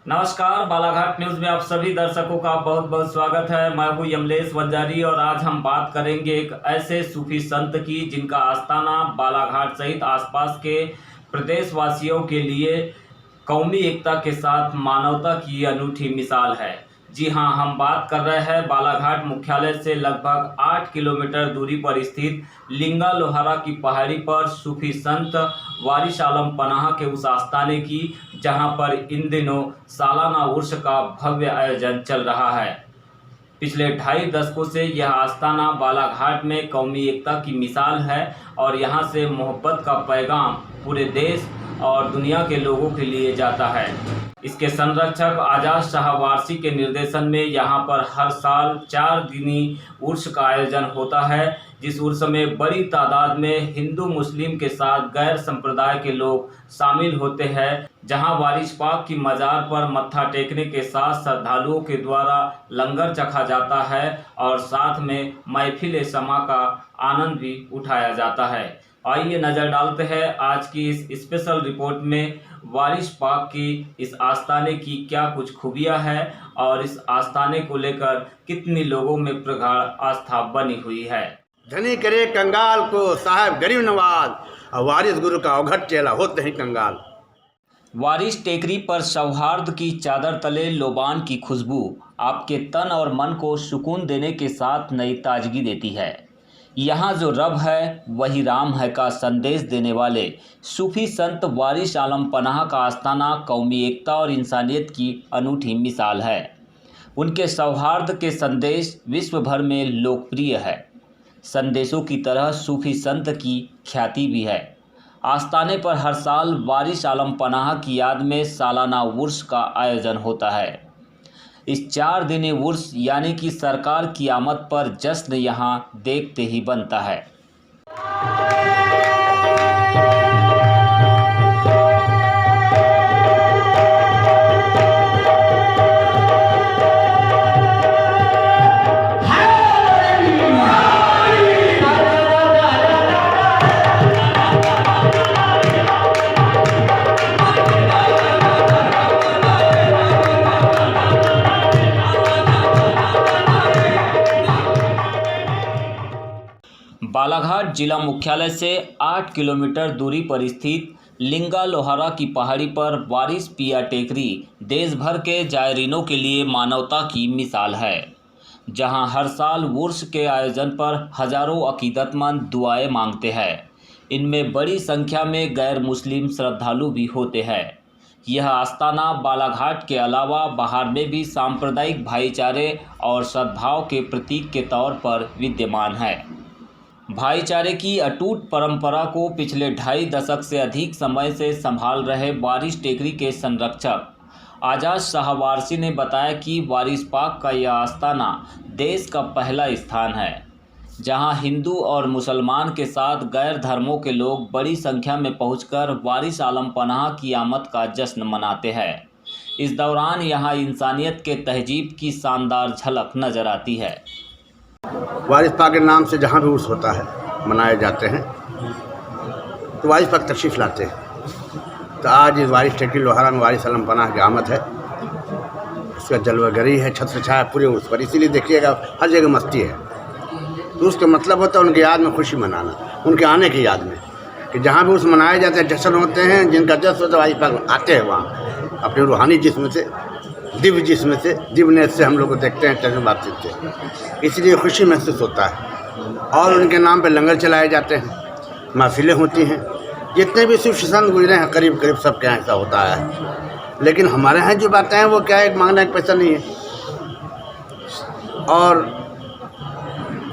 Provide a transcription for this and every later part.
नमस्कार, बालाघाट न्यूज में आप सभी दर्शकों का बहुत बहुत स्वागत है। मैं हूं यमलेश वंजारी और आज हम बात करेंगे एक ऐसे सूफी संत की जिनका आस्थाना बालाघाट सहित आसपास के प्रदेशवासियों के लिए कौमी एकता के साथ मानवता की अनूठी मिसाल है। जी हां, हम बात कर रहे हैं बालाघाट मुख्यालय से लगभग 8 किलोमीटर दूरी पर स्थित लिंगा लोहारा की पहाड़ी पर सूफी संत वारिस आलम पनाह के उस आस्थाने की, जहां पर इन दिनों सालाना उर्स का भव्य आयोजन चल रहा है। पिछले 2.5 दशकों से यह आस्थाना बालाघाट में कौमी एकता की मिसाल है और यहां से मोहब्बत का पैगाम पूरे देश और दुनिया के लोगों के लिए जाता है। इसके संरक्षक आजाद शाह वारसी के निर्देशन में यहाँ पर हर साल 4 दिनी उर्स का आयोजन होता है, जिस उर्स में बड़ी तादाद में हिंदू मुस्लिम के साथ गैर संप्रदाय के लोग शामिल होते हैं, जहां वारिस पाक की मज़ार पर मत्था टेकने के साथ श्रद्धालुओं के द्वारा लंगर चखा जाता है और साथ में महफिल समा का आनंद भी उठाया जाता है। आइए नज़र डालते हैं आज की इस स्पेशल रिपोर्ट में वारिस पाक की इस आस्थाने की क्या कुछ खूबियां हैं और इस आस्थाने को लेकर कितनी लोगों में प्रगाढ़ आस्था बनी हुई है। धनी करे कंगाल को साहब गरीब नवाज, और वारिस गुरु का अवघट चेला होते हैं कंगाल। वारिस टेकरी पर सौहार्द की चादर तले लोबान की खुशबू आपके तन और मन को सुकून देने के साथ नई ताजगी देती है। यहाँ जो रब है वही राम है का संदेश देने वाले सूफी संत वारिस आलम पनाह का आस्थाना कौमी एकता और इंसानियत की अनूठी मिसाल है। उनके सौहार्द के संदेश विश्व भर में लोकप्रिय है। संदेशों की तरह सूफी संत की ख्याति भी है। आस्थाने पर हर साल वारिस आलम पनाह की याद में सालाना उर्स का आयोजन होता है। इस 4 दिनी उर्स यानी कि सरकार की आमद पर जश्न यहाँ देखते ही बनता है। बालाघाट जिला मुख्यालय से 8 किलोमीटर दूरी पर स्थित लिंगा लोहारा की पहाड़ी पर वारिस पिया टेकरी देश भर के जायरीनों के लिए मानवता की मिसाल है, जहां हर साल उर्स के आयोजन पर हजारों अकीदतमंद दुआएं मांगते हैं। इनमें बड़ी संख्या में गैर मुस्लिम श्रद्धालु भी होते हैं। यह आस्थाना बालाघाट के अलावा बाहर में भी सांप्रदायिक भाईचारे और सद्भाव के प्रतीक के तौर पर विद्यमान है। भाईचारे की अटूट परंपरा को पिछले 2.5 दशक से अधिक समय से संभाल रहे वारिस टेकरी के संरक्षक आजाद शाह वारसी ने बताया कि वारिस पाक का यह आस्थाना देश का पहला स्थान है, जहां हिंदू और मुसलमान के साथ गैर धर्मों के लोग बड़ी संख्या में पहुंचकर वारिस आलम पनाह की आमद का जश्न मनाते हैं। इस दौरान यहां इंसानियत के तहजीब की शानदार झलक नजर आती है। वारिस पाक के नाम से जहाँ भी उर्स होता है मनाए जाते हैं, तो वारिस पाक तशरीफ़ लाते हैं। तो आज इस वारिस टेकरी लोहारा में वारिस आलम पनाह की आमद है। उसका जलवागरी है, छत्र छाया पूरे उर्स पर, इसीलिए देखिएगा हर जगह मस्ती है। तो उसका मतलब होता है उनकी याद में खुशी मनाना, उनके आने की याद में, कि जहाँ भी उर्स मनाए जाते हैं, जश्न होते हैं, जिनका जश्न होता है वारिस पाक आते हैं वहाँ अपने रूहानी जिस्म से, दिव्य जिस्म से, दिव्य नेत्र से हम लोग को देखते हैं, टेंशन बातचीत से, इसलिए खुशी महसूस होता है। और उनके नाम पे लंगर चलाए जाते हैं, महफिलें होती हैं। जितने भी सूफी संत गुजरे हैं करीब करीब सबके यहाँ ऐसा होता है। लेकिन हमारे यहाँ जो बातें हैं वो क्या है, मांगना एक पैसा नहीं है। और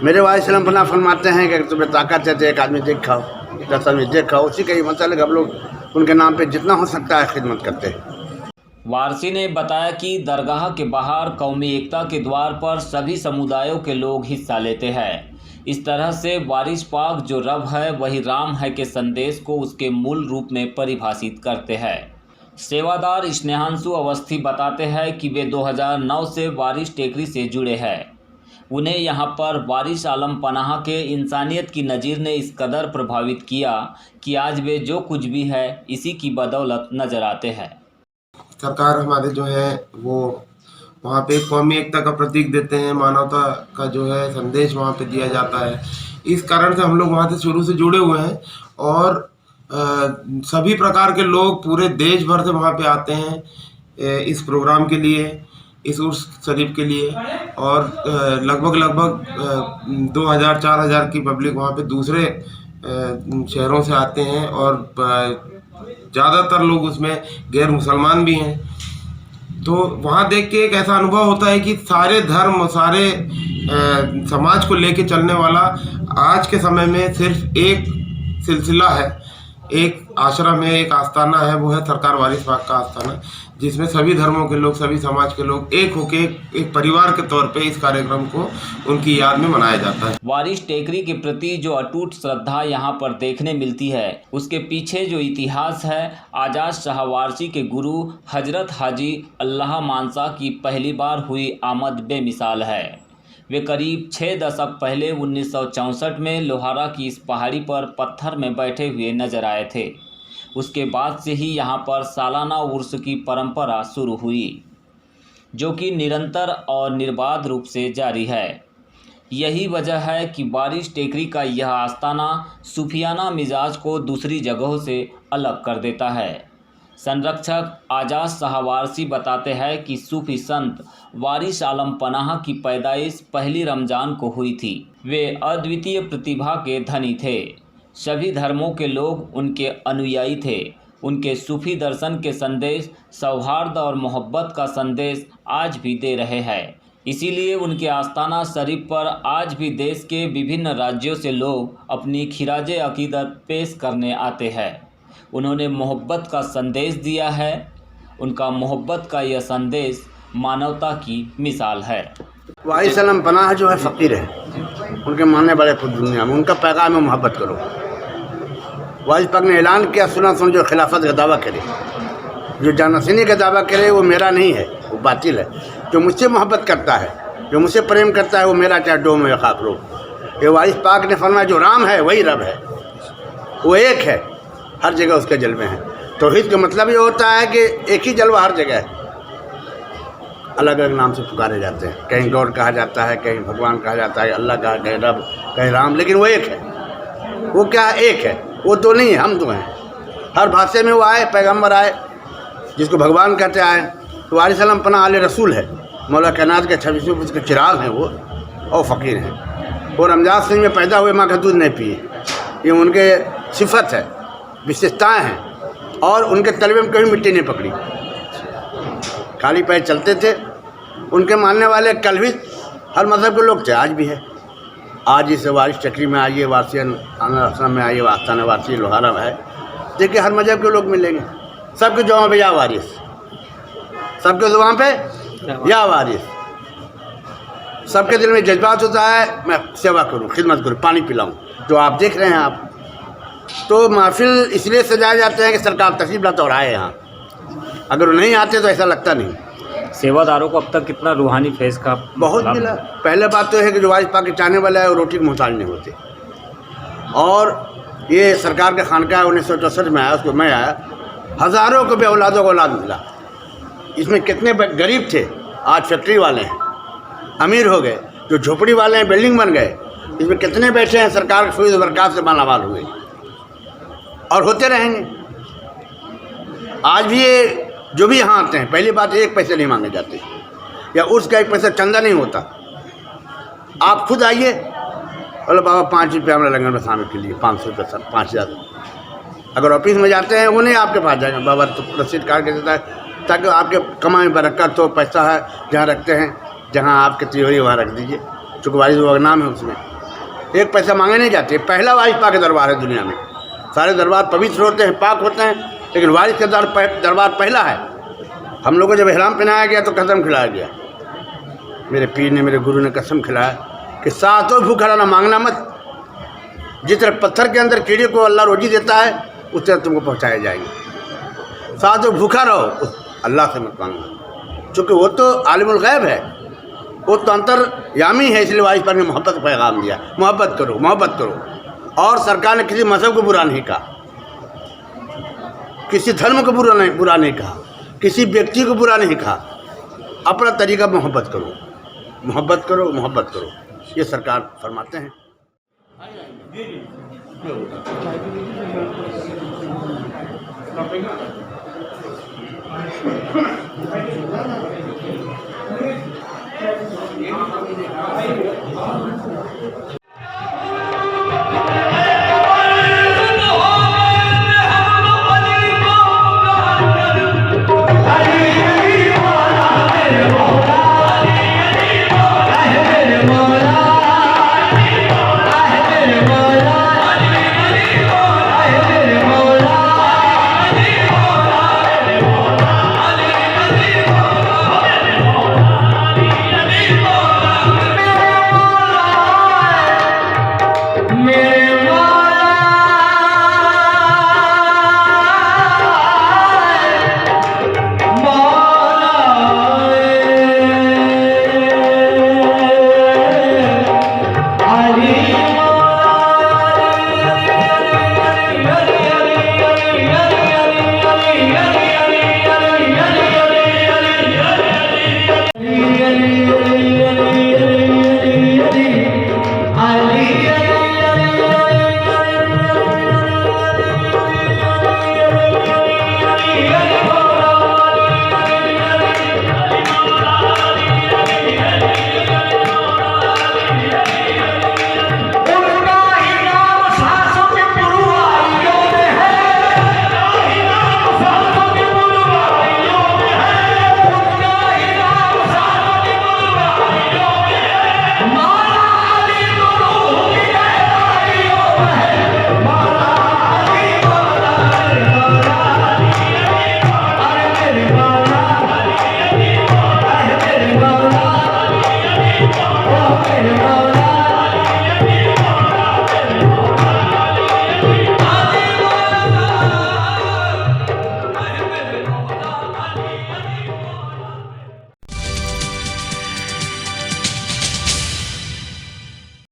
मेरे वारिस आलम पनाह फरमाते हैं कि तुम्हें ताकत है तो एक आदमी देख खाओ, 10 आदमी देख खाओ। उसी का ही मतलब हम लोग उनके नाम पे जितना हो सकता है खिदमत करते हैं। वारसी ने बताया कि दरगाह के बाहर कौमी एकता के द्वार पर सभी समुदायों के लोग हिस्सा लेते हैं। इस तरह से वारिस पाक जो रब है वही राम है के संदेश को उसके मूल रूप में परिभाषित करते हैं। सेवादार स्नेहांशु अवस्थी बताते हैं कि वे 2009 से वारिस टेकरी से जुड़े हैं। उन्हें यहाँ पर वारिस आलम पनाह के इंसानियत की नज़ीर ने इस कदर प्रभावित किया कि आज वे जो कुछ भी है इसी की बदौलत नज़र आते हैं। सरकार हमारे जो है वो वहाँ पे कौमी एकता का प्रतीक देते हैं, मानवता का जो है संदेश वहाँ पे दिया जाता है। इस कारण से हम लोग वहाँ से शुरू से जुड़े हुए हैं और सभी प्रकार के लोग पूरे देश भर से वहाँ पे आते हैं इस प्रोग्राम के लिए, इस उर्स शरीफ के लिए। और लगभग 2000-4000 की पब्लिक वहाँ पे दूसरे शहरों से आते हैं और ज़्यादातर लोग उसमें गैर मुसलमान भी हैं। तो वहाँ देख के एक ऐसा अनुभव होता है कि सारे धर्म, सारे समाज को लेके चलने वाला आज के समय में सिर्फ एक सिलसिला है, एक आश्रम है, एक आस्थाना है, वो है सरकार वारिस पाक का आस्थाना, जिसमें सभी धर्मों के लोग, सभी समाज के लोग एक होके एक परिवार के तौर पे इस कार्यक्रम को उनकी याद में मनाया जाता है। वारिस टेकरी के प्रति जो अटूट श्रद्धा यहाँ पर देखने मिलती है, उसके पीछे जो इतिहास है, आजाद शाह वारसी के गुरु हजरत हाजी अल्लाह मानसा की पहली बार हुई आमद बेमिसाल है। वे करीब 6 दशक पहले 1964 में लोहारा की इस पहाड़ी पर पत्थर में बैठे हुए नजर आए थे। उसके बाद से ही यहाँ पर सालाना उर्स की परंपरा शुरू हुई, जो कि निरंतर और निर्बाध रूप से जारी है। यही वजह है कि वारिस टेकरी का यह आस्थाना सूफियाना मिजाज को दूसरी जगहों से अलग कर देता है। संरक्षक आजाद शाह वारसी बताते हैं कि सूफी संत वारिस आलम पनाह की पैदाइश पहली रमज़ान को हुई थी। वे अद्वितीय प्रतिभा के धनी थे। सभी धर्मों के लोग उनके अनुयायी थे। उनके सूफी दर्शन के संदेश सौहार्द और मोहब्बत का संदेश आज भी दे रहे हैं। इसीलिए उनके आस्थाना शरीफ पर आज भी देश के विभिन्न राज्यों से लोग अपनी खिराजे अकीदत पेश करने आते हैं। उन्होंने मोहब्बत का संदेश दिया है। उनका मोहब्बत का यह संदेश मानवता की मिसाल है। वारिस आलम पनाह जो है फ़कीर है, उनके मानने वाले पूरी दुनिया में, उनका पैगाम है मोहब्बत करो। वारिस पाक ने ऐलान किया, सुना सुन जो खिलाफत का दावा करे, जो जानसीनी का दावा करे वो मेरा नहीं है, वो बातिल है। जो मुझसे मोहब्बत करता है, जो मुझसे प्रेम करता है, वो मेरा चाहे डोम या खाक रो। ये वारिस पाक ने फरमाया जो राम है वही रब है, वो एक है, हर जगह उसके जलवे हैं। तौहीद का मतलब ये होता है कि एक ही जलवा हर जगह है, अलग अलग नाम से पुकारे जाते हैं। कहीं गॉड कहा जाता है, कहीं भगवान कहा जाता है, अल्लाह कहा, कहीं रब, कहीं राम, लेकिन वो एक है। वो क्या है? एक है, वो तो नहीं है, हम तो हैं। हर भाषा में वो आए, पैगंबर आए, जिसको भगवान कहते आए। तो वारिस आलम पनाह आले रसूल है, मौला कायनात के 26वें पुरुष के चिराग हैं वो, और फ़कीर हैं। वो रमजान शरीफ में पैदा हुए, माँ का दूध नहीं पिए, ये उनके सिफत है, विशेषताएँ हैं। और उनके तलवे में कभी मिट्टी नहीं पकड़ी, खाली पैर चलते थे। उनके मानने वाले कल भी हर मज़हब के लोग थे, आज भी है। आज इस वारिस टेकरी में आइए, वारसियन आश्रम में आइए, आस्थाना वारसी लोहारा में है, देखिए हर मज़हब के लोग मिलेंगे। सबके जुबान पे या वारिस, सबके जुबान पे या वारिस। सबके दिल में जज्बात होता है मैं सेवा करूं, खिदमत करूं, पानी पिलाऊं, जो आप देख रहे हैं। आप तो महफिल इसलिए सजाए जाते हैं कि सरकार तशरीफ लाते और आए यहाँ। अगर वो नहीं आते तो ऐसा लगता नहीं। सेवादारों को अब तक कितना रूहानी फैज़ का बहुत मिला। पहले बात तो है कि जो वारिस पाक के चाहने वाला है वो रोटी के मोहताज नहीं होते। और ये सरकार के खानका 1964 में आया, उसको मैं आया, हज़ारों को भी औलादों को औलाद मिला। इसमें कितने गरीब थे, आज फैक्ट्री वाले हैं, अमीर हो गए। जो झोपड़ी वाले हैं, बिल्डिंग बन गए। इसमें कितने बैठे हैं सरकार के फैज़ बरकत से मालामाल हुए और होते रहेंगे। आज भी ये जो भी यहाँ आते हैं, पहली बात एक पैसे नहीं मांगे जाते, या उसका एक पैसा चंदा नहीं होता। आप खुद आइए, बोले बाबा 5 रुपये हमारे लंगर में शामिल के लिए, 500 रुपये सर, 5000। अगर ऑफिस में जाते हैं वो नहीं आपके पास जाएंगे, बाबा तो रसीद काट के देता है, ताकि आपके कमाई में बरकत हो। पैसा है जहाँ रखते हैं, जहाँ आपकी तिजोरी वहाँ रख दीजिए, चूँकि वारिस का नाम है, उसमें एक पैसा मांगे नहीं जाते। पहला वारिस पाक का दरबार है दुनिया में। सारे दरबार पवित्र होते हैं, पाक होते हैं, लेकिन वारिस का दरबार पहला है। हम लोगों को जब इहराम पहनाया गया तो कसम खिलाया गया, मेरे पीर ने, मेरे गुरु ने कसम खिलाया कि सातों भूखा रहना, मांगना मत। जिस तरह पत्थर के अंदर कीड़े को अल्लाह रोजी देता है, उस तरह तुमको पहुँचाए जाएंगे। सातों भूखा रहो, अल्लाह से मत मांगना, चूँकि वो तो आलिमुल गैब है, वो तो अंतर्यामी है। इसलिए वारिस पाक ने मोहब्बत का पैगाम दिया, मोहब्बत करो, मोहब्बत करो। और सरकार ने किसी मज़हब को बुरा नहीं कहा, किसी धर्म को बुरा नहीं कहा। किसी व्यक्ति को बुरा नहीं कहा, अपना तरीका मोहब्बत करो, मोहब्बत करो, मोहब्बत करो, ये सरकार फरमाते हैं।